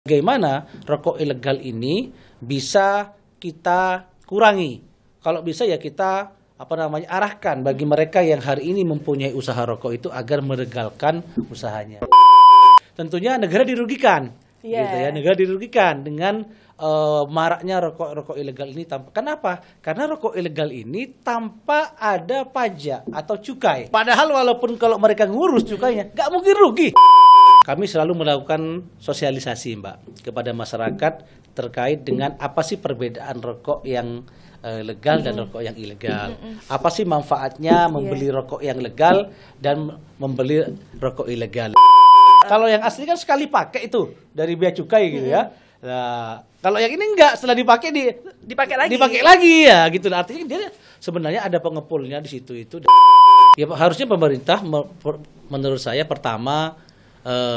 Bagaimana rokok ilegal ini bisa kita kurangi? Kalau bisa ya kita arahkan bagi mereka yang hari ini mempunyai usaha rokok itu agar melegalkan usahanya. Tentunya negara dirugikan, gitu ya. Negara dirugikan dengan maraknya rokok ilegal ini. Kenapa? Karena rokok ilegal ini tanpa ada pajak atau cukai. Padahal walaupun kalau mereka ngurus cukainya, nggak mungkin rugi. Kami selalu melakukan sosialisasi, Mbak, kepada masyarakat terkait dengan apa sih perbedaan rokok yang legal dan rokok yang ilegal. Apa sih manfaatnya membeli rokok yang legal dan membeli rokok ilegal. Kalau yang asli kan sekali pakai itu dari bea cukai gitu ya. Nah, kalau yang ini enggak, setelah dipakai dipakai lagi ya gitu. Artinya dia sebenarnya ada pengepulnya di situ itu. Ya harusnya pemerintah menurut saya pertama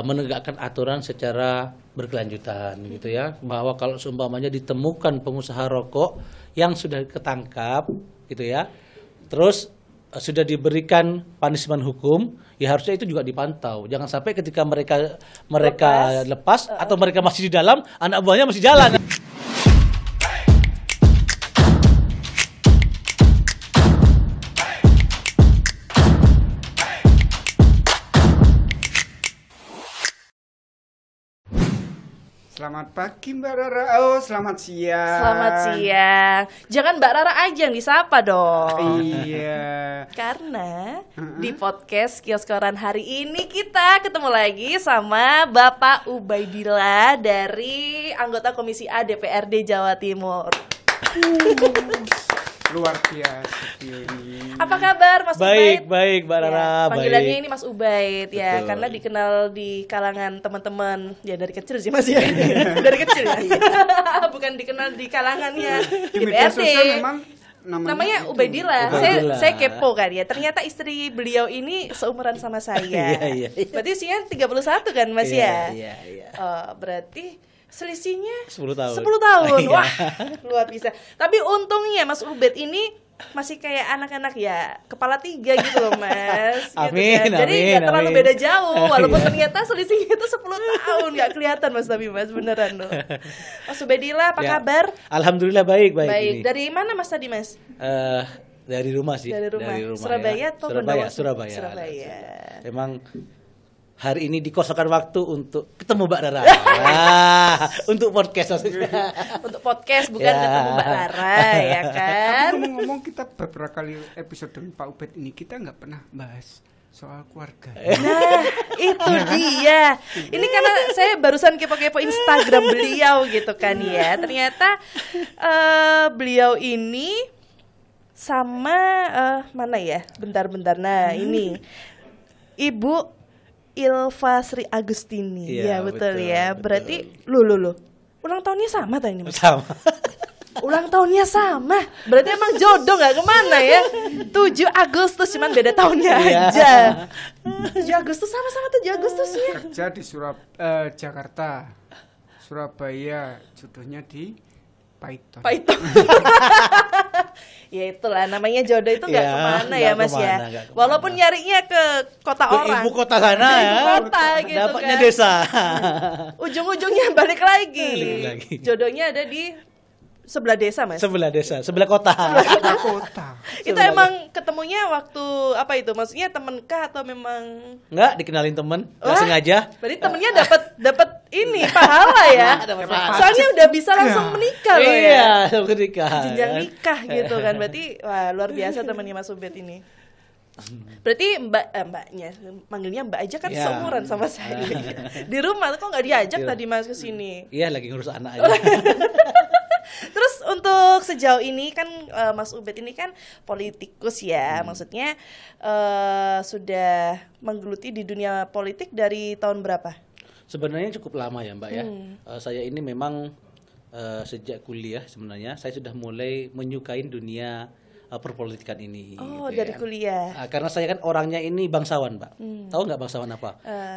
menegakkan aturan secara berkelanjutan gitu ya, bahwa kalau seumpamanya ditemukan pengusaha rokok yang sudah ketangkap gitu ya, terus sudah diberikan punishment hukum, ya harusnya itu juga dipantau. Jangan sampai ketika mereka lepas atau mereka masih di dalam, anak buahnya masih jalan. Selamat pagi Mbak Rara. Oh, selamat siang. Selamat siang. Jangan Mbak Rara aja yang disapa dong. Iya. Karena di podcast Kios Koran hari ini kita ketemu lagi sama Bapak Ubaidillah dari anggota Komisi A DPRD Jawa Timur. Luar biasa ini. Apa kabar Mas Ubaid? Baik Mbak Rara. Panggilannya ini Mas Ubaid ya, Betul. karena dikenal di kalangan teman-teman ya dari kecil sih Mas ya. Dari kecil ya. Bukan dikenal di kalangannya Di media DPRD. sosial memang Namanya itu. Ubaidillah. Ubaidillah. Saya kepo kan ya. Ternyata istri beliau ini seumuran sama saya. Iya. Berarti usianya 31 kan Mas ya? Iya. Oh, berarti selisihnya 10 tahun. 10 tahun. Iya. Wah, luar biasa. Tapi untungnya Mas Ubaid ini masih kayak anak-anak ya, kepala 3 gitu loh Mas. Amin, gitu kan. Jadi amin, nggak terlalu amin. beda jauh, walaupun Iya. ternyata selisihnya itu 10 tahun. Nggak kelihatan Mas, tapi Mas beneran loh. Mas Ubaidillah, apa Ya. kabar? Alhamdulillah baik. Baik. Dari mana Mas tadi Mas? Dari rumah sih. Dari rumah. ya. Surabaya atau Bendawa? Surabaya. Surabaya. Memang hari ini dikosongkan waktu untuk ketemu Mbak Rara. Untuk podcast maksudnya. Untuk podcast bukan Ya. ketemu Mbak Rara ya kan? Tapi ngomong-ngomong, kita beberapa kali episode dengan Pak Ubed ini kita nggak pernah bahas soal keluarga. Nah, itu dia. Ini karena saya barusan kepo-kepo Instagram beliau gitu kan ya. Ternyata beliau ini sama mana ya? Bentar. Nah, ini Ibu Ilva Sri Agustini. Iya, Ya, betul betul, ya. betul. Berarti lu. Ulang tahunnya sama tadi Mas? Sama. Ulang tahunnya sama. Berarti emang jodoh gak kemana ya. 7 Agustus cuman beda tahunnya Iya. aja. 7 Agustus sama-sama 7 Agustusnya. Kerja di Jakarta, Surabaya, jodohnya di Python. Python. Ya itulah namanya jodoh itu nggak Ya, kemana nggak ya Mas kemana, ya. nggak kemana. Walaupun nyarinya ke kota Ke orang. ibu kota sana Ke ya. ibu kota gitu Dapatnya kan. desa. Ujung-ujungnya balik lagi. Balik lagi. Jodohnya ada di sebelah desa Mas. Sebelah desa, sebelah kota. Kota. Itu emang ketemunya waktu apa itu? Maksudnya temen kah atau memang Enggak dikenalin temen, enggak Wah, sengaja. Berarti temennya dapat ini pahala ya. Dapat pahala. Soalnya udah bisa langsung menikah loh ya. Iya, langsung nikah. Jenjang nikah gitu kan. Berarti wah luar biasa temannya Mas Ubed ini. Berarti mbaknya manggilnya mbak aja kan Ya. seumuran sama saya. Di rumah kok nggak diajak Iya. tadi Mas ke sini. Iya, lagi ngurus anak aja. Terus untuk sejauh ini kan Mas Ubed ini kan politikus ya. Maksudnya sudah menggeluti di dunia politik dari tahun berapa? Sebenarnya cukup lama ya, Mbak ya. Saya ini memang sejak kuliah sebenarnya saya sudah mulai menyukai dunia perpolitikan ini. Oh, gitu dari ya. kuliah. Karena saya kan orangnya ini bangsawan, Mbak. Tahu nggak bangsawan apa?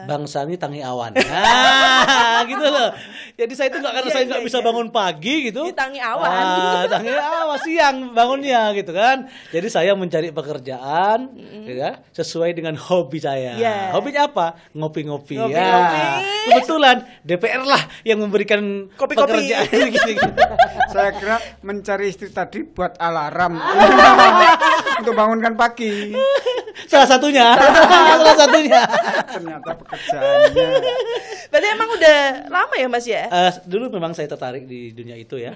Bangsa ini tangi awan. Gitu loh. Jadi saya itu karena saya nggak bisa bangun pagi gitu. Ditangi awan. Tangi awan siang bangunnya gitu kan. Jadi saya mencari pekerjaan ya, sesuai dengan hobi saya. Yeah. Hobinya apa? Ngopi-ngopi. Ngopi-ngopi. Ya. Kebetulan DPR lah yang memberikan Kopi-kopi. pekerjaan gitu. Saya kira mencari istri tadi buat alarm untuk bangunkan pagi. Salah satunya. Salah satunya. Ternyata pekerjaannya. Berarti emang udah lama ya Mas ya? Dulu memang saya tertarik di dunia itu ya.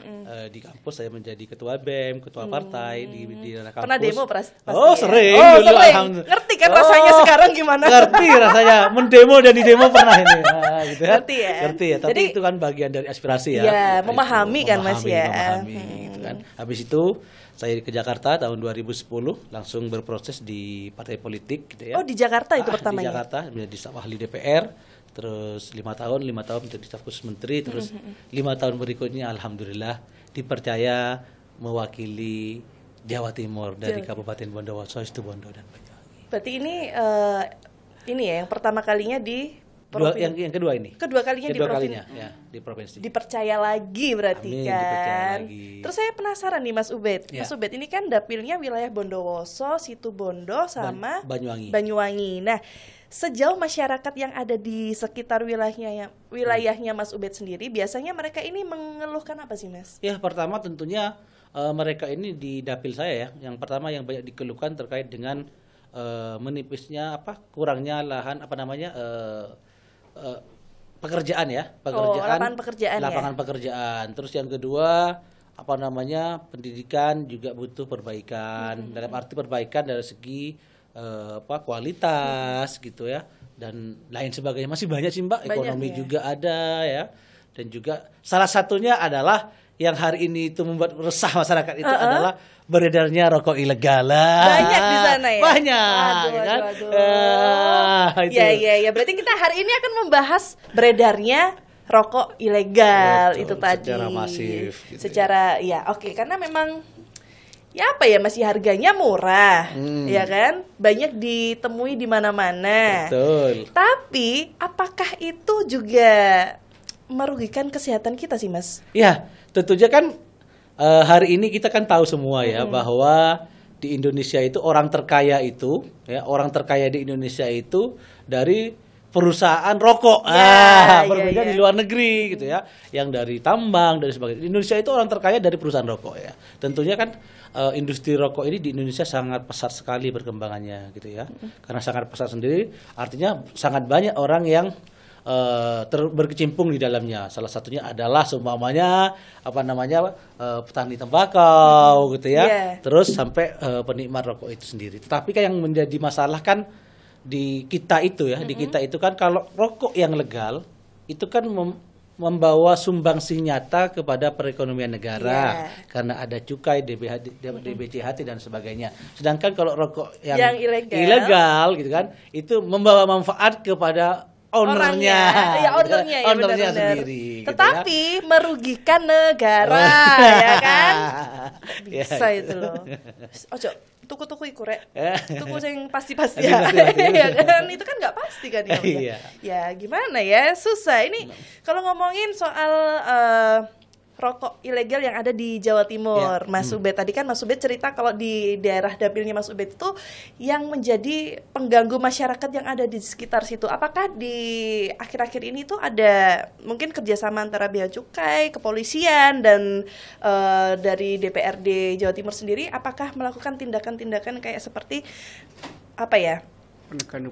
Di kampus saya menjadi ketua BEM, ketua partai di kampus. Pernah demo pasti Oh, ya? sering. Oh, Dulu, sering. alhamdulillah. Ngerti kan rasanya sekarang gimana? Ngerti rasanya. Mendemo dan di demo pernah ini. Gitu kan. Ngerti ya? Ngerti ya. Tapi Jadi, itu kan bagian dari aspirasi ya. Iya, Itu, memahami kan, Mas, ya. Memahami gitu kan. Habis itu saya ke Jakarta tahun 2010 langsung berproses di partai politik gitu ya. Oh, di Jakarta itu Di pertamanya? Jakarta menjadi staf ahli DPR, terus 5 tahun menjadi staf khusus menteri, terus 5 tahun berikutnya alhamdulillah dipercaya mewakili Jawa Timur dari Kabupaten Bondowoso, Situbondo dan Banyuwangi. Berarti ini ya yang pertama kalinya di Yang kedua ini. Kedua kalinya di Kedua provinsi. kalinya ya, di provinsi. Dipercaya lagi berarti Amin, kan. dipercaya lagi. Terus saya penasaran nih Mas Ubed. Ya. Mas Ubed ini kan dapilnya wilayah Bondowoso, Situbondo sama Banyuwangi. Nah, sejauh masyarakat yang ada di sekitar wilayahnya Mas Ubed sendiri, biasanya mereka ini mengeluhkan apa sih, Mas? Ya, pertama tentunya mereka ini di dapil saya ya. Yang pertama yang banyak dikeluhkan terkait dengan menipisnya kurangnya lahan pekerjaan ya, lapangan pekerjaan. Terus yang kedua pendidikan juga butuh perbaikan. Dalam arti perbaikan dari segi kualitas gitu ya, dan lain sebagainya. Masih banyak sih Mbak, ekonomi juga ada ya. Dan juga salah satunya adalah yang hari ini itu membuat resah masyarakat itu adalah beredarnya rokok ilegal. Banyak di sana ya? Banyak. Aduh. Ya. Berarti kita hari ini akan membahas beredarnya rokok ilegal. Betul, itu tadi. secara masif. Gitu karena memang masih harganya murah, ya kan? Banyak ditemui di mana-mana. Betul. Tapi apakah itu juga merugikan kesehatan kita sih, Mas? Ya, tentunya kan hari ini kita kan tahu semua ya bahwa di Indonesia itu orang terkaya di Indonesia itu dari perusahaan rokok. Berbeda di luar negeri gitu ya, yang dari tambang dari sebagainya. Di Indonesia itu orang terkaya dari perusahaan rokok ya. Tentunya kan industri rokok ini di Indonesia sangat pesat sekali perkembangannya gitu ya. Karena sangat pesat sendiri, artinya sangat banyak orang yang berkecimpung di dalamnya. Salah satunya adalah seumpamanya petani tembakau gitu ya. Terus sampai penikmat rokok itu sendiri. Tetapi kan yang menjadi masalah kan di kita itu ya, di kita itu kan kalau rokok yang legal itu kan membawa sumbangsi nyata kepada perekonomian negara karena ada cukai, DBCHT dan sebagainya. Sedangkan kalau rokok yang ilegal gitu kan, itu membawa manfaat kepada ownernya sendiri. Tetapi gitu ya, merugikan negara, ya kan? Bisa itu loh. Ojo, tuku-tuku iku rek. Tuku yang pasti-pasti ya. Ya kan, itu kan nggak pasti kan ya. Ya gimana ya, susah. Ini kalau ngomongin soal rokok ilegal yang ada di Jawa Timur, Mas Ubed tadi kan Mas Ubed cerita kalau di daerah dapilnya Mas Ubed itu yang menjadi pengganggu masyarakat yang ada di sekitar situ. Apakah di akhir-akhir ini tuh ada mungkin kerjasama antara bea cukai, kepolisian dan dari DPRD Jawa Timur sendiri? Apakah melakukan tindakan-tindakan kayak seperti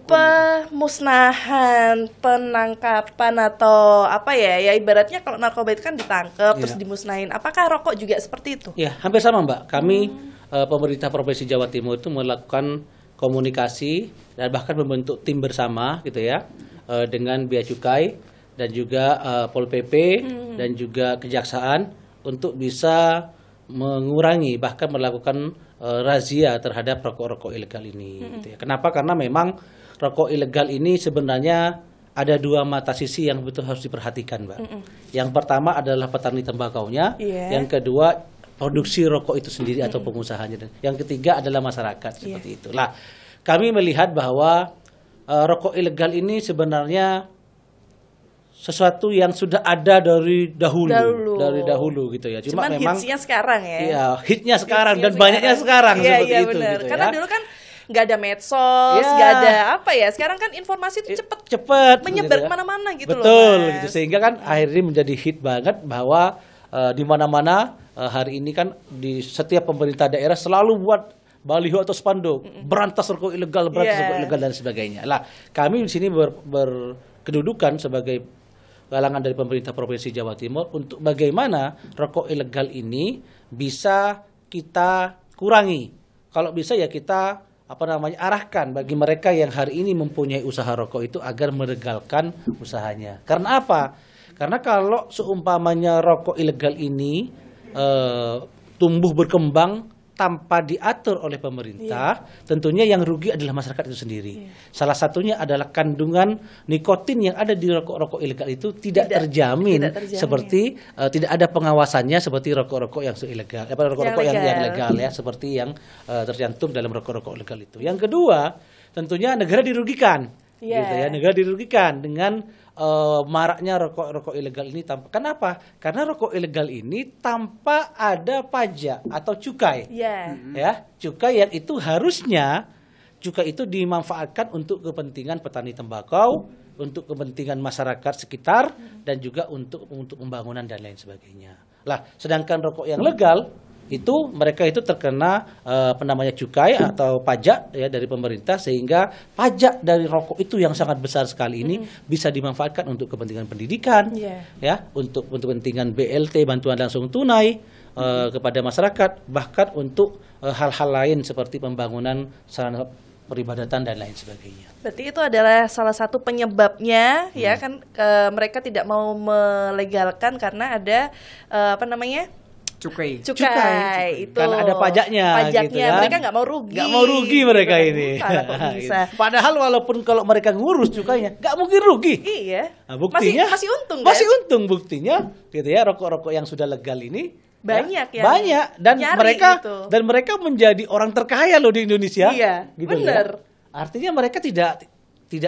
pemusnahan, penangkapan atau ibaratnya kalau narkoba itu kan ditangkap terus dimusnahin. Apakah rokok juga seperti itu? Ya, hampir sama Mbak. Kami pemerintah Provinsi Jawa Timur itu melakukan komunikasi dan bahkan membentuk tim bersama gitu ya dengan bea cukai dan juga Pol PP dan juga kejaksaan untuk bisa mengurangi bahkan melakukan razia terhadap rokok-rokok ilegal ini. Gitu ya. Kenapa? Karena memang rokok ilegal ini sebenarnya ada dua mata sisi yang betul harus diperhatikan, Mbak. Yang pertama adalah petani tembakaunya, yang kedua produksi rokok itu sendiri atau pengusahanya. Yang ketiga adalah masyarakat seperti itulah. Kami melihat bahwa rokok ilegal ini sebenarnya sesuatu yang sudah ada dari dahulu gitu ya. Cuman memang hitsnya sekarang ya. Iya, hitnya sekarang dan banyaknya sekarang seperti itu bener. gitu Karena ya. dulu kan nggak ada medsos, nggak ada apa ya. Sekarang kan informasi itu cepet menyebar gitu ya. kemana-mana gitu loh. Betul gitu. Sehingga kan akhirnya menjadi hit banget bahwa di mana-mana hari ini kan di setiap pemerintah daerah selalu buat baliho atau spanduk berantas rokok ilegal, dan sebagainya. Lah, kami di sini berkedudukan sebagai galangan dari pemerintah Provinsi Jawa Timur untuk bagaimana rokok ilegal ini bisa kita kurangi. Kalau bisa ya kita arahkan bagi mereka yang hari ini mempunyai usaha rokok itu agar meregalkan usahanya. Karena apa? Karena kalau seumpamanya rokok ilegal ini tumbuh berkembang tanpa diatur oleh pemerintah, tentunya yang rugi adalah masyarakat itu sendiri. Salah satunya adalah kandungan nikotin yang ada di rokok-rokok ilegal itu tidak terjamin seperti tidak ada pengawasannya seperti rokok-rokok yang ilegal, rokok-rokok yang legal ya, seperti yang tercantum dalam rokok-rokok legal itu. Yang kedua, tentunya negara dirugikan, gitu ya, negara dirugikan dengan maraknya rokok ilegal ini. Kenapa? Karena rokok ilegal ini tanpa ada pajak atau cukai. Ya, cukai yang itu harusnya cukai itu dimanfaatkan untuk kepentingan petani tembakau, untuk kepentingan masyarakat sekitar dan juga untuk pembangunan dan lain sebagainya. Lah, sedangkan rokok yang legal itu mereka itu terkena cukai atau pajak ya dari pemerintah, sehingga pajak dari rokok itu yang sangat besar sekali ini bisa dimanfaatkan untuk kepentingan pendidikan ya, untuk kepentingan BLT, bantuan langsung tunai kepada masyarakat, bahkan untuk hal-hal lain seperti pembangunan sarana peribadatan dan lain sebagainya. Berarti itu adalah salah satu penyebabnya ya kan, mereka tidak mau melegalkan karena ada cukai itu kan ada pajaknya gitu ya. Mereka nggak mau rugi mereka ini. Padahal walaupun kalau mereka ngurus cukainya nggak mungkin rugi. Iya. Nah, buktinya masih untung masih untung buktinya gitu ya. Rokok-rokok yang sudah legal ini banyak dan mereka gitu. Dan mereka menjadi orang terkaya loh di Indonesia. Iya, gitu benar. Ya. Artinya mereka tidak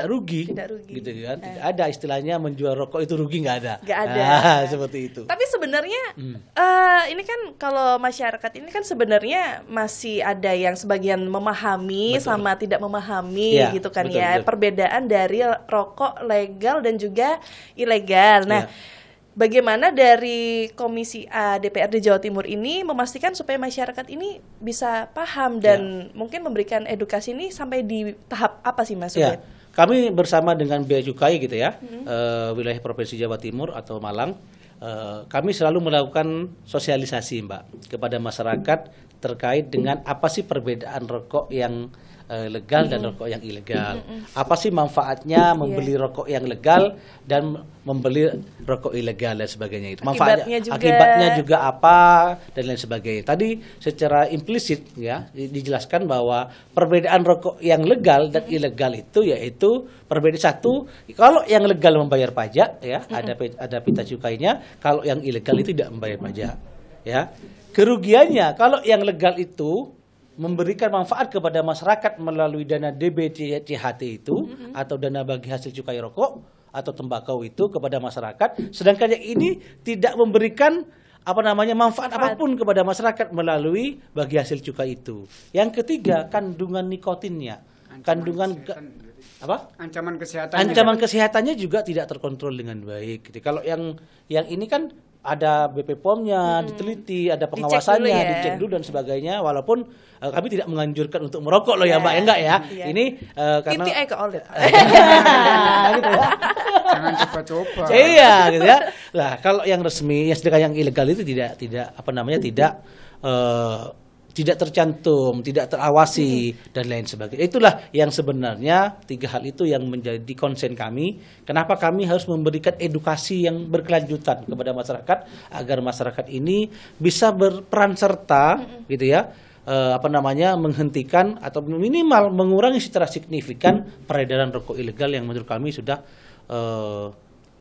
rugi gitu kan. Tidak ada istilahnya menjual rokok itu rugi, nggak ada. Seperti itu. Tapi sebenarnya ini kan kalau masyarakat ini kan sebenarnya masih ada yang sebagian memahami sama tidak memahami gitu kan. Betul. Perbedaan dari rokok legal dan juga ilegal. Nah, bagaimana dari Komisi A DPRD Jawa Timur ini memastikan supaya masyarakat ini bisa paham dan mungkin memberikan edukasi ini sampai di tahap apa sih Mas Ubed? Kami bersama dengan Bea Cukai gitu ya, wilayah Provinsi Jawa Timur atau Malang, kami selalu melakukan sosialisasi Mbak kepada masyarakat terkait dengan apa sih perbedaan rokok yang legal dan rokok yang ilegal. Apa sih manfaatnya membeli rokok yang legal dan membeli rokok ilegal dan sebagainya itu. Akibatnya juga apa dan lain sebagainya. Tadi secara implisit ya dijelaskan bahwa perbedaan rokok yang legal dan ilegal itu yaitu perbedaan satu, kalau yang legal membayar pajak ya, ada pita cukainya, kalau yang ilegal itu tidak membayar pajak. Ya. Kerugiannya kalau yang legal itu memberikan manfaat kepada masyarakat melalui dana DBCHT itu atau dana bagi hasil cukai rokok atau tembakau itu kepada masyarakat, sedangkan yang ini tidak memberikan manfaat apapun kepada masyarakat melalui bagi hasil cukai itu. Yang ketiga, kandungan nikotinnya, ancaman kesehatannya juga tidak terkontrol dengan baik. Jadi kalau yang ini kan ada BP POM-nya, diteliti, ada pengawasannya, dicek dulu dan sebagainya. Walaupun kami tidak menganjurkan untuk merokok loh ya Mbak, enggak ya. Ini karena TTI ke Olit. gitu ya. Jangan coba-coba. Iya gitu ya. Lah kalau yang resmi, yang ilegal itu tidak tercantum, tidak terawasi dan lain sebagainya. Itulah yang sebenarnya 3 hal itu yang menjadi konsen kami. Kenapa kami harus memberikan edukasi yang berkelanjutan kepada masyarakat agar masyarakat ini bisa berperan serta, gitu ya, menghentikan atau minimal mengurangi secara signifikan peredaran rokok ilegal yang menurut kami sudah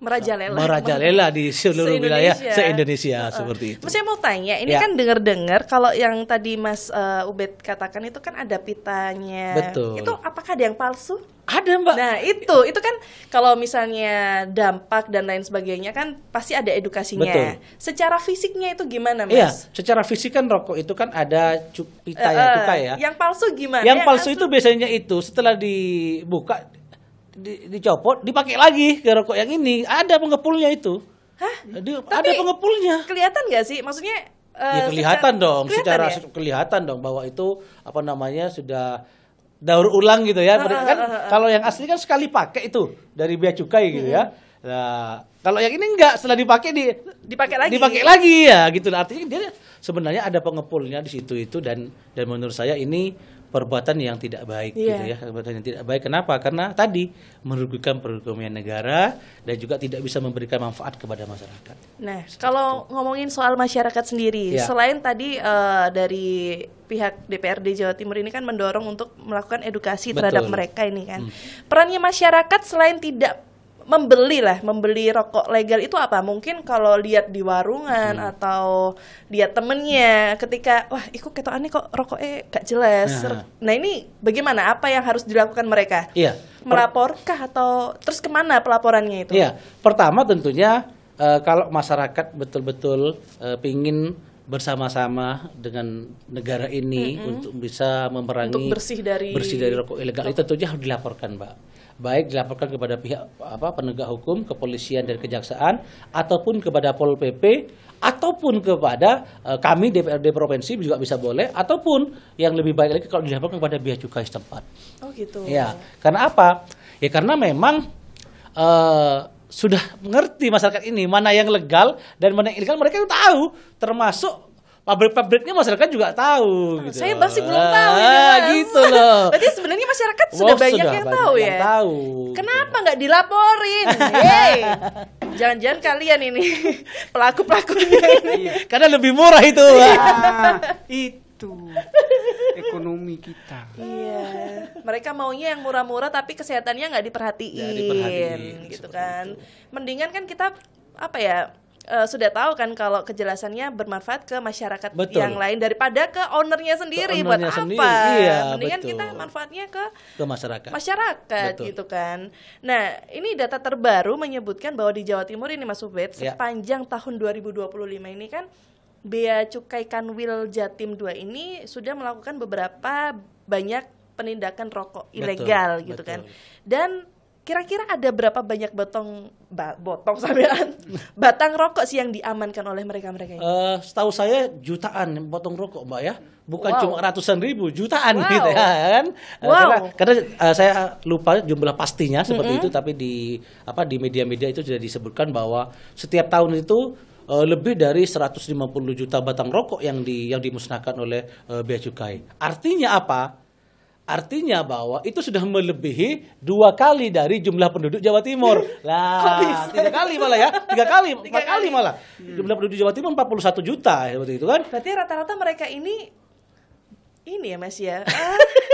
merajalela di seluruh wilayah se-Indonesia Heeh. seperti itu. Mas, saya mau tanya, ini Ya. kan dengar-dengar kalau yang tadi Mas Ubed katakan itu kan ada pitanya. Betul. Itu apakah ada yang palsu? Ada, Mbak. Nah, itu kan kalau misalnya dampak dan lain sebagainya kan pasti ada edukasinya. Betul. Secara fisiknya itu gimana, Iya, Mas? secara fisik kan rokok itu kan ada pita yang cukai ya. Yang palsu gimana? Yang palsu asli- itu biasanya itu setelah dibuka dicopot, dipakai lagi ke rokok yang ini. Ada pengepulnya itu. Hah? Ada pengepulnya. Kelihatan nggak sih? Maksudnya Ya kelihatan dong, kelihatan secara ya? kelihatan dong bahwa itu apa namanya sudah daur ulang gitu ya. Kan kalau yang asli kan sekali pakai itu dari bea cukai gitu ya. Nah, kalau yang ini enggak, setelah dipakai dipakai lagi. ya gitu. Artinya dia sebenarnya ada pengepulnya di situ itu dan menurut saya ini perbuatan yang tidak baik Iya. gitu ya. Perbuatan yang tidak baik. Kenapa? Karena tadi merugikan perekonomian negara dan juga tidak bisa memberikan manfaat kepada masyarakat. Nah, kalau ngomongin soal masyarakat sendiri, Ya. selain tadi dari pihak DPRD Jawa Timur ini kan mendorong untuk melakukan edukasi terhadap Betul. mereka ini kan. Perannya masyarakat selain tidak membeli rokok legal itu apa? Mungkin kalau lihat di warungan atau lihat temennya ketika wah, iku ketokane kok rokoknya gak jelas. Nah, ini bagaimana? Apa yang harus dilakukan mereka? Iya. Melaporkah atau terus kemana pelaporannya itu? Iya, pertama tentunya kalau masyarakat betul-betul pingin bersama-sama dengan negara ini untuk bisa memerangi Untuk bersih dari rokok ilegal itu tentunya harus dilaporkan, Mbak. Baik dilaporkan kepada pihak penegak hukum, kepolisian dan kejaksaan, ataupun kepada Pol PP, ataupun kepada kami DPRD provinsi juga bisa boleh, ataupun yang lebih baik lagi kalau dilaporkan kepada bea cukai setempat. Oh gitu. Ya, karena apa? Ya karena memang sudah mengerti masyarakat ini mana yang legal dan mana yang ilegal, mereka itu tahu, termasuk pabrik-pabriknya masyarakat juga tahu. Gitu. Saya masih belum tahu ini, Mas. Gitu loh. Berarti sebenarnya masyarakat sudah banyak yang tahu ya. Tahu. Kenapa nggak dilaporin? Hey, jangan-jangan kalian ini pelaku-pelakunya ini. Karena lebih murah itu. Ah, itu ekonomi kita. Iya, mereka maunya yang murah-murah tapi kesehatannya nggak diperhatiin, Nggak diperhatiin, gitu seperti kan. Mendingan kan kita apa ya? Sudah tahu kan kalau kejelasannya bermanfaat ke masyarakat Betul. yang lain daripada ke ownernya sendiri. Ke Buat ownernya apa? sendiri, iya, Mendingan betul. kita manfaatnya ke Masyarakat. masyarakat Betul. gitu kan. Nah, ini data terbaru menyebutkan bahwa di Jawa Timur ini Mas Ubed Ya. sepanjang tahun 2025 ini kan Bea Cukai Kanwil Jatim 2 ini sudah melakukan beberapa banyak penindakan rokok Betul, ilegal gitu betul. kan. Dan kira-kira ada berapa banyak batang rokok sih yang diamankan oleh mereka-mereka ini? Setahu saya jutaan potong rokok, Mbak ya, bukan Wow. cuma ratusan ribu, jutaan Wow. gitu ya kan. Wow. Karena saya lupa jumlah pastinya seperti itu, tapi di media-media itu sudah disebutkan bahwa setiap tahun itu lebih dari 150 juta batang rokok yang dimusnahkan oleh bea cukai. Artinya apa? Artinya bahwa itu sudah melebihi 2 kali dari jumlah penduduk Jawa Timur. Lah, 3 kali malah ya. 3 kali, 4 kali malah. Jumlah penduduk Jawa Timur 41 juta seperti itu kan. Berarti rata-rata mereka ini ya Mas ya.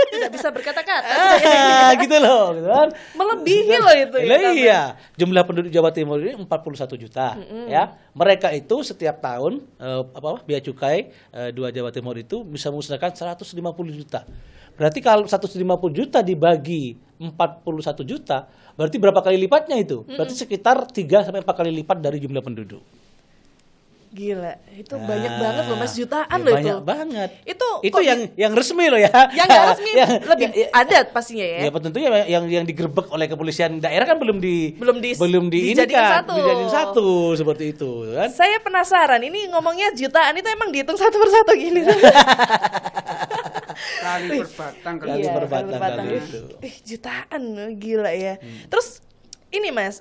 Tidak bisa berkata-kata. Gitu loh, gitu kan. Melebihi loh itu. Lah iya, jumlah penduduk Jawa Timur ini 41 juta ya. Mereka itu setiap tahun bea cukai 2 Jawa Timur itu bisa memusnahkan 150 juta. Berarti kalau 150 juta dibagi 41 juta, berarti berapa kali lipatnya itu? Berarti sekitar 3 sampai 4 kali lipat dari jumlah penduduk. Gila, itu banyak banget loh Mas, jutaan loh itu. Banyak banget. Itu Itu yang resmi loh ya. yang nggak resmi lebih ya, ada pastinya ya. Ya tentunya yang digerebek oleh kepolisian daerah kan belum dijadikan dijadiin satu seperti itu kan. Saya penasaran, ini ngomongnya jutaan itu emang dihitung satu persatu gini. Kali berbatang kali. Kali berbatang kali itu. Jutaan, gila ya. Terus ini Mas,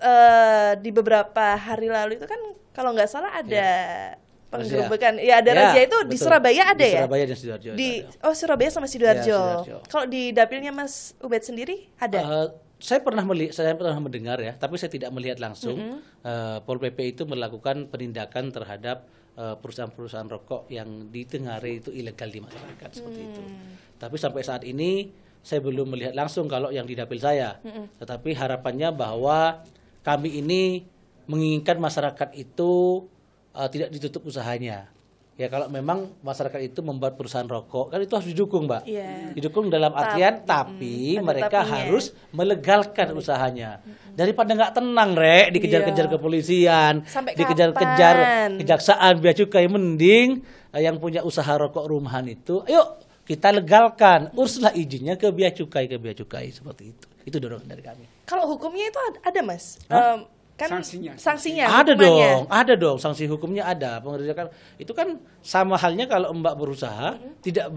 di beberapa hari lalu itu kan kalau nggak salah ada penggerebekan. Ya ada razia itu di betul. Surabaya ada Di ya? Surabaya dan Sidoarjo. ada. Surabaya sama Sidoarjo. Ya, Sidoarjo. Kalau di dapilnya Mas Ubed sendiri ada? Saya pernah mendengar ya, tapi saya tidak melihat langsung. Pol PP itu melakukan penindakan terhadap perusahaan-perusahaan rokok yang ditengarai itu ilegal di masyarakat seperti itu. Tapi sampai saat ini saya belum melihat langsung kalau yang di dapil saya. Tetapi harapannya bahwa kami ini menginginkan masyarakat itu tidak ditutup usahanya. Ya kalau memang masyarakat itu membuat perusahaan rokok kan itu harus didukung, Mbak. Iya. Didukung dalam artian tapi ada mereka tapinya. harus melegalkan usahanya. Daripada nggak tenang, Rek, dikejar-kejar Iya. kepolisian, Sampai dikejar-kejar kapan? kejaksaan, bea cukai, mending yang punya usaha rokok rumahan itu, ayo kita legalkan, uruslah izinnya ke bea cukai seperti itu. Itu dorongan dari kami. Kalau hukumnya itu ada, Mas? Hah? Kan Sanksinya. Ada hukumannya. dong, sanksi hukumnya ada. Pengerjaan itu kan sama halnya kalau Mbak berusaha tidak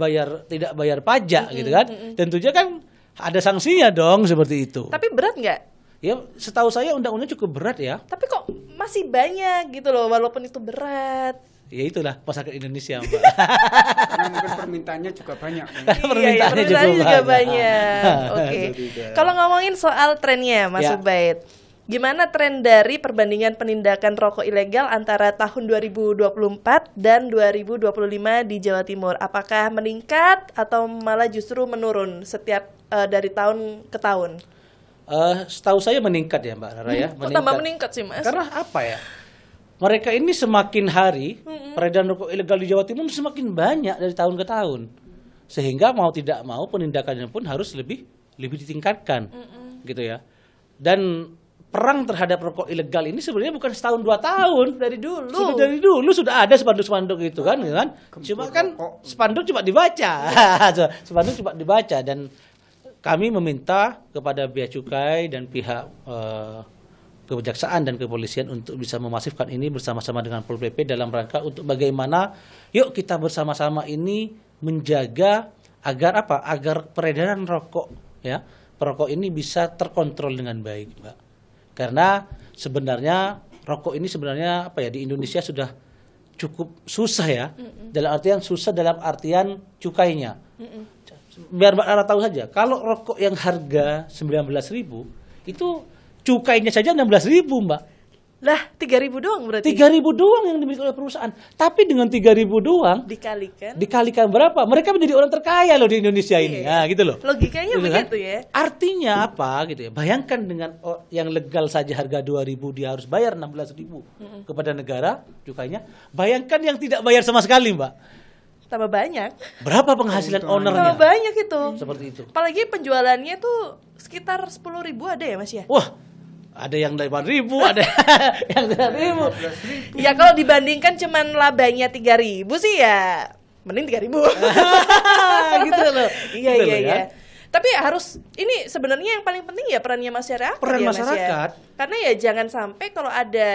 bayar pajak gitu kan. Tentunya kan ada sanksinya dong seperti itu. Tapi berat nggak? Ya setahu saya undang-undang cukup berat ya. Tapi kok masih banyak gitu loh, walaupun itu berat. Ya itulah masyarakat Indonesia, Mbak. Karena mungkin permintaannya juga banyak. Permintaannya permintaannya juga juga banyak. Oke. Seperti itu. Kalau ngomongin soal trennya, Mas Ya. Ubaid, gimana tren dari perbandingan penindakan rokok ilegal antara tahun 2024 dan 2025 di Jawa Timur? Apakah meningkat atau malah justru menurun setiap dari tahun ke tahun? Setahu saya meningkat ya, Mbak Rara ya. Kok tambah meningkat sih, Mas? Karena apa ya? Mereka ini semakin hari peredaran rokok ilegal di Jawa Timur semakin banyak dari tahun ke tahun. Sehingga mau tidak mau penindakannya pun harus lebih ditingkatkan. Gitu ya. Dan perang terhadap rokok ilegal ini sebenarnya bukan setahun 2 tahun. Dari dulu. Sudah dari dulu sudah ada spanduk-spanduk itu kan, gitu kan? Cuma kan spanduk cuma dibaca. Spanduk cuma dibaca dan kami meminta kepada bea cukai dan pihak kejaksaan dan kepolisian untuk bisa memasifkan ini bersama-sama dengan Pol PP dalam rangka untuk bagaimana yuk kita bersama-sama ini menjaga agar apa? Agar peredaran rokok ya, perokok ini bisa terkontrol dengan baik, Mbak. Karena sebenarnya rokok ini sebenarnya apa ya di Indonesia sudah cukup susah ya. Dalam artian susah dalam artian cukainya. Biar Mbak Rara tahu saja, kalau rokok yang harga 19.000 itu cukainya saja 16.000, Mbak. Lah, 3.000 doang berarti? 3.000 doang yang dimiliki oleh perusahaan. Tapi dengan 3.000 doang dikalikan berapa? Mereka menjadi orang terkaya loh di Indonesia ini. Nah, gitu loh. Logikanya Gitu kan? begitu ya. Artinya apa gitu ya? Bayangkan dengan yang legal saja harga 2.000 dia harus bayar 16.000 kepada negara cukainya. Bayangkan yang tidak bayar sama sekali, Mbak. Tambah banyak. Berapa penghasilan ownernya? Tambah banyak itu. Seperti itu. Apalagi penjualannya tuh sekitar 10.000 ada ya, Mas ya? Wah, ada yang 8.000, ada yang 9.000. Ya kalau dibandingkan cuman labanya 3.000 sih ya mending 3.000. Gitu loh. Iya Gitu iya loh, iya. ya. Tapi harus ini sebenarnya yang paling penting ya perannya masyarakat. Peran ya, Mas, masyarakat. ya? Karena ya jangan sampai kalau ada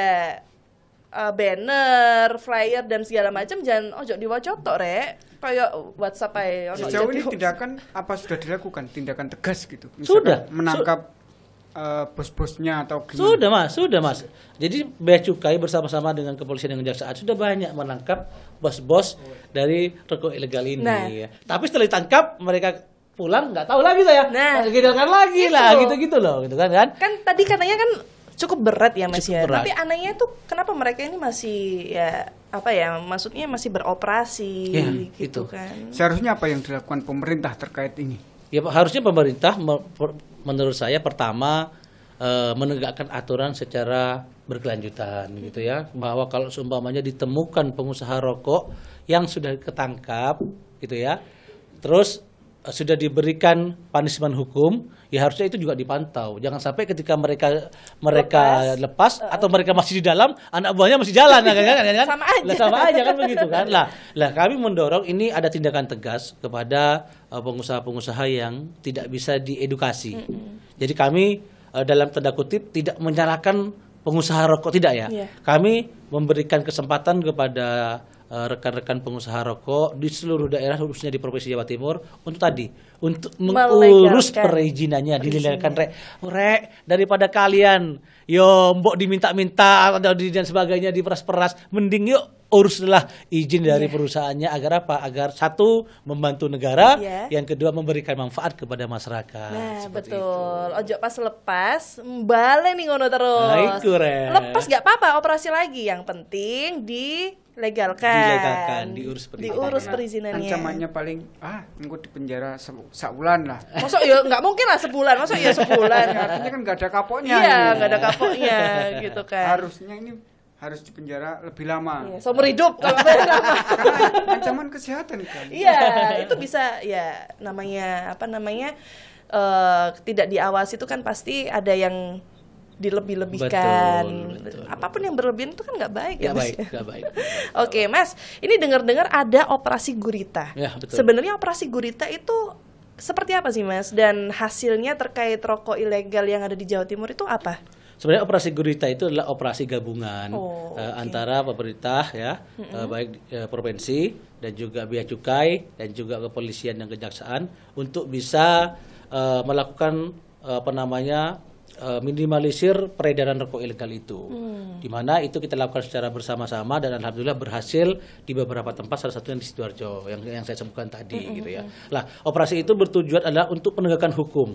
banner, flyer dan segala macam jangan ojo diwacotok rek. Kayak WhatsApp aja. ono Sejauh jadi ini hoax. tindakan apa sudah dilakukan? Tindakan tegas gitu. Sudah. Menangkap bos-bosnya atau gimana? Sudah mas. Jadi bea cukai bersama-sama dengan kepolisian dan kejaksaan sudah banyak menangkap bos-bos dari rokok ilegal ini. Nah. Ya. Tapi setelah ditangkap mereka pulang nggak tahu lagi saya. Nah. Gitu-kan lagi Itu. lah, gitu-gitu loh, gitu kan? Kan tadi katanya kan cukup berat ya Mas Cukup ya. berat. Tapi anehnya tuh kenapa mereka ini masih ya apa ya? Maksudnya masih beroperasi Ya, gitu itu. kan. Seharusnya apa yang dilakukan pemerintah terkait ini? Ya harusnya pemerintah menurut saya pertama menegakkan aturan secara berkelanjutan gitu ya, bahwa kalau seumpamanya ditemukan pengusaha rokok yang sudah ketangkap gitu ya, terus sudah diberikan punishment hukum, ya harusnya itu juga dipantau. Jangan sampai ketika mereka lepas atau mereka masih di dalam, anak buahnya masih jalan kan? Sama aja. Lah, sama aja kan begitu kan. Lah kami mendorong ini ada tindakan tegas kepada pengusaha-pengusaha yang tidak bisa diedukasi. Jadi kami dalam tanda kutip tidak menyalahkan pengusaha rokok, tidak ya. Iya. Kami memberikan kesempatan kepada rekan-rekan pengusaha rokok di seluruh daerah khususnya di Provinsi Jawa Timur untuk mengurus perizinannya, dilegalkan rek daripada kalian yo mbok diminta-minta atau dan sebagainya diperas-peras, mending yuk uruslah izin dari perusahaannya agar apa? Agar satu membantu negara, yang kedua memberikan manfaat kepada masyarakat. Nah, betul. Ojo pas lepas, balik nih ngono terus. Nah, itu, lepas gak apa-apa, operasi lagi. Yang penting dilegalkan, diurus perizinannya. Ancamannya paling engko di penjara sebulan lah. Masuk ya nggak mungkin lah sebulan, masuk ya sebulan. Artinya kan nggak ada kapoknya. Iya, nggak ada kapoknya gitu kan. Harusnya ini harus di penjara lebih lama. Iya, seumur hidup kalau lama. Karena ancaman kesehatan kan. Iya, itu bisa ya namanya tidak diawasi itu kan pasti ada yang dilebih-lebihkan. Betul. Apapun yang berlebihan itu kan nggak baik ya, Mas. Nggak baik. Oke, Mas. Ini dengar-dengar ada operasi gurita. Ya, betul. Sebenarnya operasi gurita itu seperti apa sih, Mas? Dan hasilnya terkait rokok ilegal yang ada di Jawa Timur itu apa? Sebenarnya operasi gurita itu adalah operasi gabungan antara pemerintah baik provinsi dan juga bea cukai dan juga kepolisian dan kejaksaan untuk bisa melakukan minimalisir peredaran rokok ilegal itu. Di mana itu kita lakukan secara bersama-sama dan alhamdulillah berhasil di beberapa tempat, salah satunya di Sidoarjo yang saya sebutkan tadi gitu ya. Lah, operasi itu bertujuan adalah untuk penegakan hukum.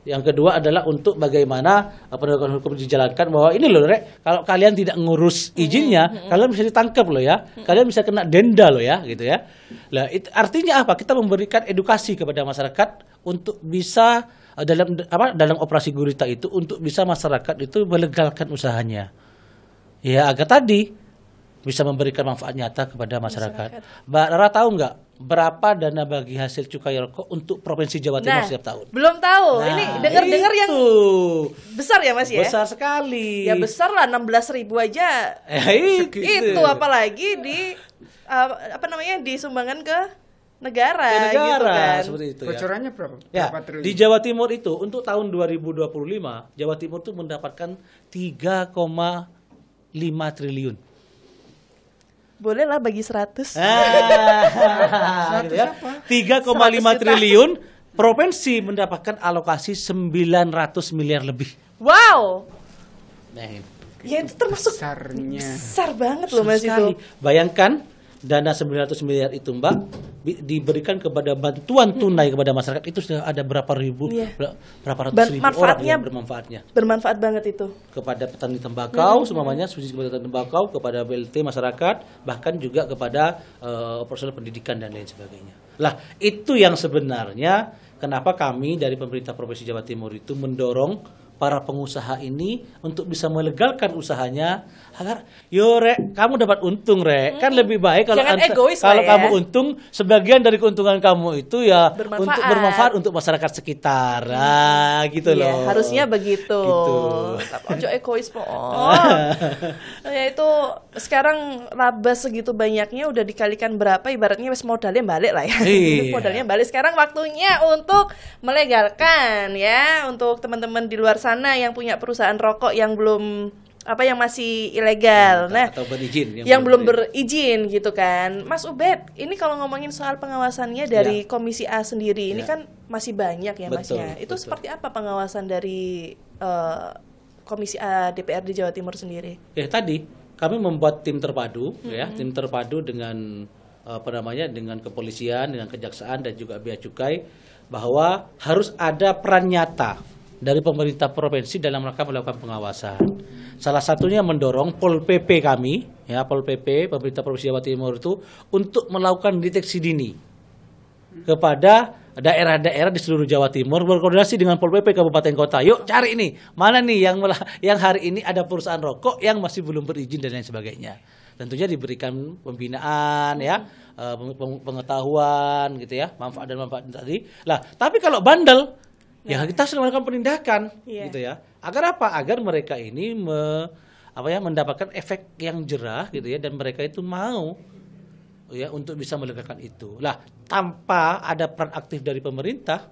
Yang kedua adalah untuk bagaimana penegakan hukum dijalankan, bahwa ini loh Rek, kalau kalian tidak ngurus izinnya, kalian bisa ditangkap loh ya. Kalian bisa kena denda loh ya, gitu ya. Lah, itu artinya apa? Kita memberikan edukasi kepada masyarakat untuk bisa dalam operasi gurita itu untuk bisa masyarakat itu melegalkan usahanya. Ya, agar tadi bisa memberikan manfaat nyata kepada masyarakat. Mbak Rara tahu nggak berapa dana bagi hasil cukai rokok untuk Provinsi Jawa Timur setiap tahun? Belum tahu. Ini dengar-dengar yang besar ya, Mas ya? Besar sekali. Ya besar lah, 16.000 aja. Itu apalagi disumbangan ke negara gitu kan. Seperti itu, bocorannya berapa? Ya, di Jawa Timur itu untuk tahun 2025 Jawa Timur itu mendapatkan 3,5 triliun. Boleh lah bagi 100. 3,5 triliun, provinsi mendapatkan alokasi 900 miliar lebih. Wow. Nah, ya itu termasuk besar banget loh Mas itu. Bayangkan dana 900 miliar itu Mbak diberikan kepada bantuan tunai kepada masyarakat, itu sudah ada berapa ratus ribu orang yang bermanfaatnya. Bermanfaat banget itu. Kepada petani tembakau semuanya, subsidi kepada tembakau, kepada BLT masyarakat, bahkan juga kepada operasional pendidikan dan lain sebagainya. Lah, itu yang sebenarnya kenapa kami dari pemerintah Provinsi Jawa Timur itu mendorong para pengusaha ini untuk bisa melegalkan usahanya agar Rek, kamu dapat untung Rek. Kan lebih baik kalau kamu untung, sebagian dari keuntungan kamu itu ya untuk bermanfaat untuk masyarakat sekitar. Gitu loh. Harusnya begitu. Ojo egois po. Ya itu sekarang laba segitu banyaknya udah dikalikan berapa, ibaratnya wes modalnya balik lah ya. Modalnya balik. Sekarang waktunya untuk melegalkan ya, untuk teman-teman di luar sana yang punya perusahaan rokok yang belum yang masih ilegal, atau berizin, yang belum berizin gitu kan. Mas Ubed, ini kalau ngomongin soal pengawasannya dari Komisi A sendiri, ini kan masih banyak ya Mas ya. Itu seperti apa pengawasan dari Komisi A DPRD Jawa Timur sendiri? Ya tadi kami membuat tim terpadu, tim terpadu dengan dengan kepolisian, dengan kejaksaan dan juga bea cukai, bahwa harus ada peran nyata dari pemerintah provinsi dalam rangka melakukan pengawasan. Salah satunya mendorong Pol PP kami, Pol PP pemerintah Provinsi Jawa Timur itu untuk melakukan deteksi dini kepada daerah-daerah di seluruh Jawa Timur, berkoordinasi dengan Pol PP kabupaten kota. Yuk cari nih, mana nih yang hari ini ada perusahaan rokok yang masih belum berizin dan lain sebagainya. Tentunya diberikan pembinaan pengetahuan gitu ya, manfaat tadi. Lah, tapi kalau bandel kita sudah melakukan penindakan gitu ya. Agar apa? Agar mereka ini mendapatkan efek yang jerah gitu ya, dan mereka itu mau untuk bisa melegalkan itu. Lah, tanpa ada peran aktif dari pemerintah,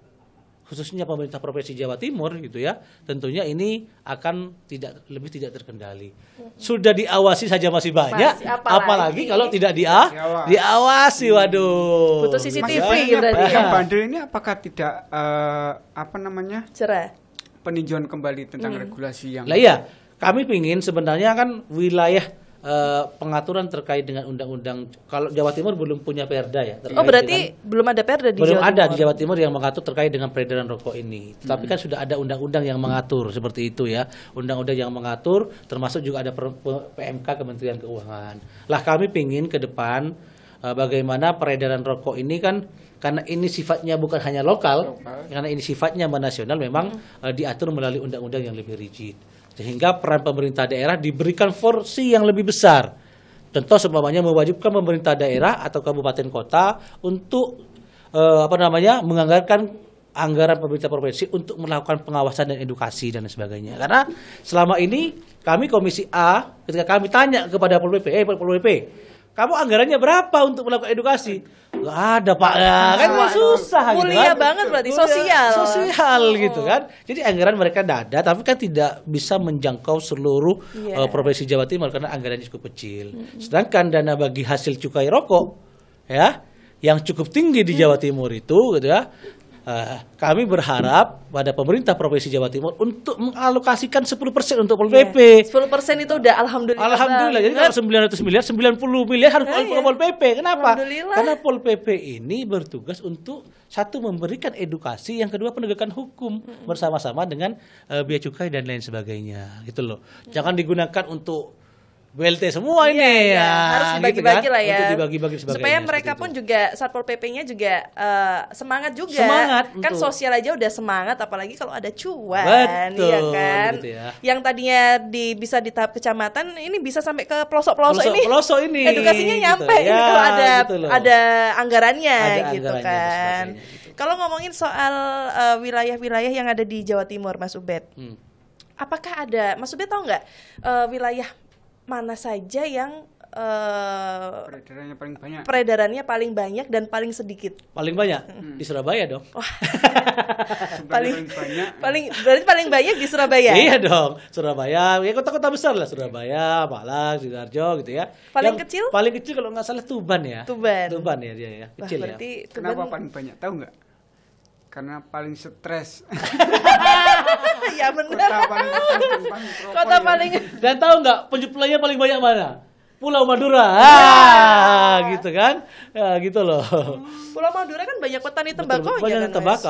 khususnya pemerintah Provinsi Jawa Timur gitu ya, tentunya ini akan tidak terkendali. Sudah diawasi saja masih banyak, apalagi kalau tidak diawasi. Waduh. Butuh CCTV berarti. Yang bandel ini apakah tidak cerah? Peninjauan kembali tentang regulasi yang. Lah iya, kami pingin sebenarnya kan wilayah pengaturan terkait dengan undang-undang. Kalau Jawa Timur belum punya perda ya. Oh berarti belum ada perda di belum Jawa ada Timur. di Jawa Timur yang mengatur terkait dengan peredaran rokok ini. Tapi kan sudah ada undang-undang yang mengatur seperti itu ya. Undang-undang yang mengatur, termasuk juga ada PMK Kementerian Keuangan. Lah kami pingin ke depan bagaimana peredaran rokok ini kan, karena ini sifatnya bukan hanya lokal, karena ini sifatnya nasional, memang diatur melalui undang-undang yang lebih rigid. Sehingga peran pemerintah daerah diberikan porsi yang lebih besar. Contoh seumpamanya mewajibkan pemerintah daerah atau kabupaten kota untuk menganggarkan anggaran pemerintah provinsi untuk melakukan pengawasan dan edukasi dan sebagainya. Karena selama ini kami Komisi A ketika kami tanya kepada Pol PP, kamu anggarannya berapa untuk melakukan edukasi? Gak ada Pak, ya, kan susah gitu Mulia kan. banget berarti, Mulia, sosial. gitu kan. Jadi anggaran mereka ada, tapi kan tidak bisa menjangkau seluruh provinsi Jawa Timur karena anggarannya cukup kecil. Sedangkan dana bagi hasil cukai rokok ya yang cukup tinggi di Jawa Timur itu gitu ya. Kami berharap pada pemerintah Provinsi Jawa Timur untuk mengalokasikan 10% untuk Pol PP. 10% itu udah alhamdulillah. Alhamdulillah. Jadi kalau 900 miliar, 90 miliar harus ke Pol PP. Kenapa? Alhamdulillah. Karena Pol PP ini bertugas untuk satu memberikan edukasi, yang kedua penegakan hukum bersama-sama dengan bea cukai dan lain sebagainya. Gitu loh. Jangan digunakan untuk BLT semua ini harus dibagi-bagi lah ya. Untuk dibagi-bagi sebagainya. Supaya mereka pun juga Satpol PP-nya juga semangat juga. Semangat kan untuk sosial aja udah semangat, apalagi kalau ada cuan. Betul, ya kan. gitu ya. Yang tadinya bisa di tahap kecamatan, ini bisa sampai ke pelosok-pelosok ini. Pelosok ini. Edukasinya nyampe gitu. ini Ya, kalau gitu loh. ada anggarannya Ada gitu anggarannya dan kan. sebagainya gitu. Kalau ngomongin soal wilayah-wilayah yang ada di Jawa Timur, Mas Ubed. Apakah ada, Mas Ubed tahu nggak wilayah mana saja yang peredarannya paling peredarannya paling banyak banyak. dan paling sedikit? Paling banyak di Surabaya dong. paling banyak. Berarti paling banyak di Surabaya. Iya dong, Surabaya. Ya kota-kota besar lah, Surabaya, Malang, Sidoarjo gitu ya. Paling Yang kecil? Paling kecil kalau nggak salah Tuban ya. Tuban ya dia ya. Wah, Kecil ya. berarti Kenapa Tuban paling banyak? Tahu nggak? Karena paling stres. ya benar. Kota paling Dan tahu nggak penjumlahnya paling banyak mana? Pulau Madura. Gitu kan? Ya, gitu loh. Pulau Madura kan banyak petani tembakau Banyak kan, Mas?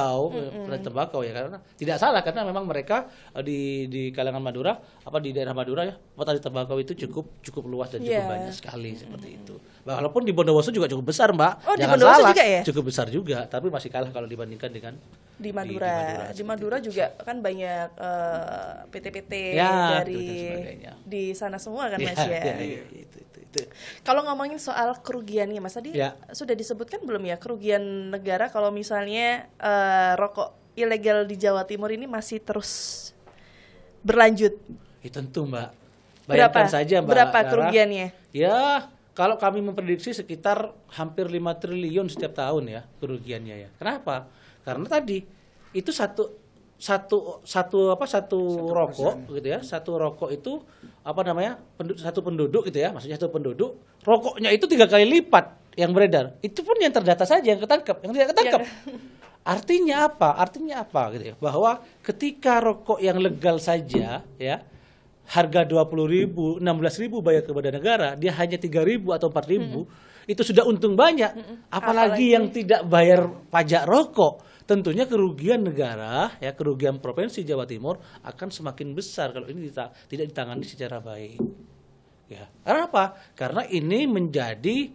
tembakau ya, karena tidak salah karena memang mereka di kalangan Madura di daerah Madura ya, petani tembakau itu cukup luas dan cukup banyak sekali seperti itu. Walaupun di Bondowoso juga cukup besar, Mbak. Oh, di Jangan Bondowoso salah, juga ya? cukup besar juga, tapi masih kalah kalau dibandingkan dengan Di Madura. Di Madura juga kan banyak PT-PT Ya, dari betul, dan sebagainya. di sana semua kan, Mas ya, ya. itu. Kalau ngomongin soal kerugiannya, Mas, tadi sudah disebutkan belum ya kerugian negara kalau misalnya rokok ilegal di Jawa Timur ini masih terus berlanjut? Tentu, Mbak. Bayangkan saja, Mbak. Berapa Dara, kerugiannya? Ya, kalau kami memprediksi sekitar hampir 5 triliun setiap tahun ya kerugiannya ya. Kenapa? Karena tadi itu satu rokok gitu ya. Satu rokok itu satu penduduk gitu ya. Maksudnya satu penduduk, rokoknya itu 3 kali lipat yang beredar. Itu pun yang terdata saja, yang ketangkap, yang tidak ketangkap. Artinya apa gitu ya? Bahwa ketika rokok yang legal saja ya, harga 20.000, 16.000 bayar kepada negara, dia hanya 3.000 atau 4.000, itu sudah untung banyak. Apalagi yang tidak bayar pajak rokok. Tentunya kerugian negara, ya kerugian Provinsi Jawa Timur akan semakin besar kalau ini tidak ditangani secara baik. Ya, karena apa? Karena ini menjadi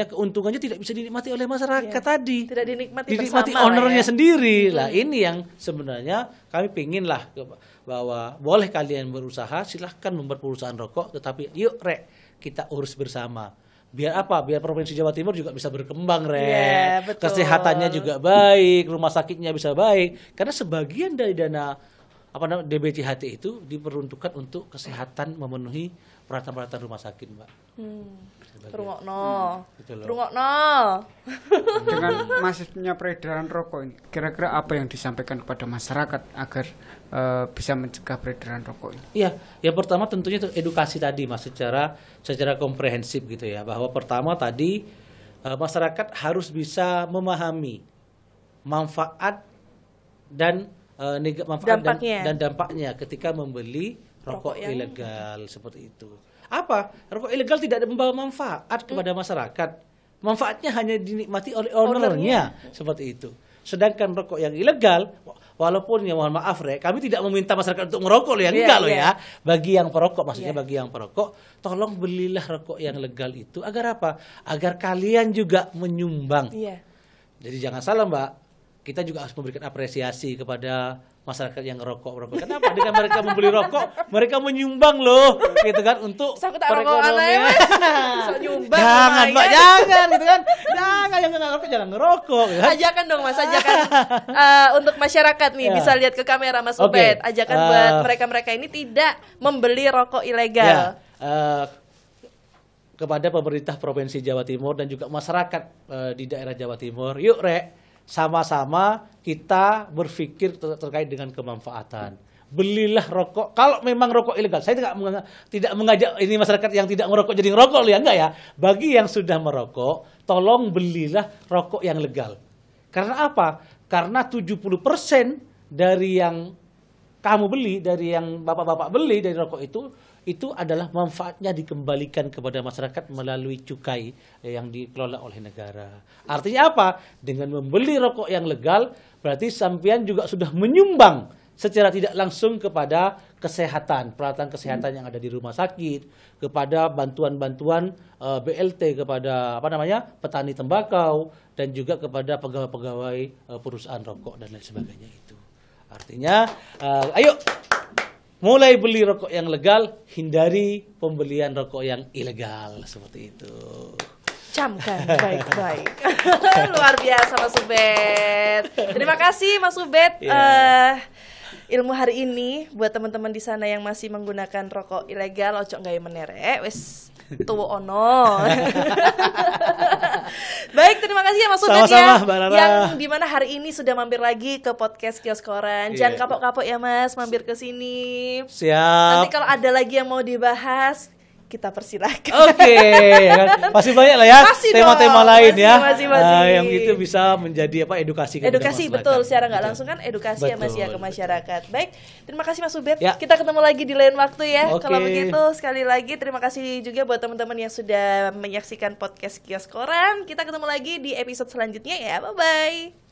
keuntungannya tidak bisa dinikmati oleh masyarakat tadi. Tidak dinikmati bersama ownernya ya. sendiri. Lah ini yang sebenarnya kami pingin lah bahwa boleh kalian berusaha, silahkan membuat perusahaan rokok, tetapi yuk kita urus bersama. Biar apa? Biar Provinsi Jawa Timur juga bisa berkembang, betul. Kesehatannya juga baik, rumah sakitnya bisa baik. Karena sebagian dari dana DBCHT itu diperuntukkan untuk kesehatan, memenuhi peralatan-peralatan rumah sakit, Mbak. Rungokno. Dengan masifnya peredaran rokok ini, kira-kira apa yang disampaikan kepada masyarakat agar bisa mencegah peredaran rokok ini? Iya, yang pertama tentunya itu edukasi tadi, Mas, secara komprehensif gitu ya. Bahwa pertama tadi masyarakat harus bisa memahami manfaat dan dampaknya ketika membeli rokok ilegal seperti itu. Apa? Rokok ilegal tidak ada membawa manfaat kepada masyarakat. Manfaatnya hanya dinikmati oleh ownernya, seperti itu. Sedangkan rokok yang ilegal, walaupun ya mohon maaf kami tidak meminta masyarakat untuk merokok loh, enggak loh ya. Bagi yang perokok, maksudnya bagi yang perokok, tolong belilah rokok yang legal itu agar apa? Agar kalian juga menyumbang. Jadi jangan salah Mbak, kita juga harus memberikan apresiasi kepada masyarakat yang ngerokok. Kenapa? Dengan mereka membeli rokok, mereka menyumbang loh, gitu kan, untuk perekonomian. Jangan Mbak, jangan gitu kan. Jangan ngerokok, jangan ngerokok. Gitu kan? Ajakan dong Mas, ajakan untuk masyarakat nih, bisa lihat ke kamera Mas Ubed. Ajakan buat mereka-mereka ini tidak membeli rokok ilegal. Kepada pemerintah Provinsi Jawa Timur dan juga masyarakat di daerah Jawa Timur, yuk sama-sama kita berpikir terkait dengan kemanfaatan. Belilah rokok. Kalau memang rokok ilegal, saya tidak mengajak ini masyarakat yang tidak merokok jadi ngerokok ya, enggak ya. Bagi yang sudah merokok, tolong belilah rokok yang legal. Karena apa? Karena 70% dari yang kamu beli, dari yang bapak-bapak beli dari rokok itu adalah manfaatnya dikembalikan kepada masyarakat melalui cukai yang dikelola oleh negara. Artinya apa? Dengan membeli rokok yang legal, berarti sampean juga sudah menyumbang secara tidak langsung kepada kesehatan, peralatan kesehatan yang ada di rumah sakit, kepada bantuan-bantuan BLT kepada petani tembakau, dan juga kepada pegawai-pegawai perusahaan rokok dan lain sebagainya itu. Artinya, ayo mulai beli rokok yang legal, hindari pembelian rokok yang ilegal, seperti itu. Camkan baik-baik. Luar biasa Mas Ubed. Terima kasih Mas Ubed. Ilmu hari ini buat teman-teman di sana yang masih menggunakan rokok ilegal, ojo gawe menere, wis tuwo ono. Baik, terima kasih ya Mas Ubed ya, yang dimana hari ini sudah mampir lagi ke podcast Kios Koran. Jangan kapok-kapok ya Mas, mampir ke sini. Siap. Nanti kalau ada lagi yang mau dibahas, kita persilahkan. Oke, kan? Masih banyak lah ya tema-tema lain ya. Masih. Yang itu bisa menjadi edukasi. Edukasi betul, secara nggak langsung kan edukasi ya Mas ya ke masyarakat. Baik, terima kasih Mas Ubed. Kita ketemu lagi di lain waktu ya. Kalau begitu sekali lagi terima kasih juga buat teman-teman yang sudah menyaksikan podcast Kios Koran. Kita ketemu lagi di episode selanjutnya ya. Bye bye.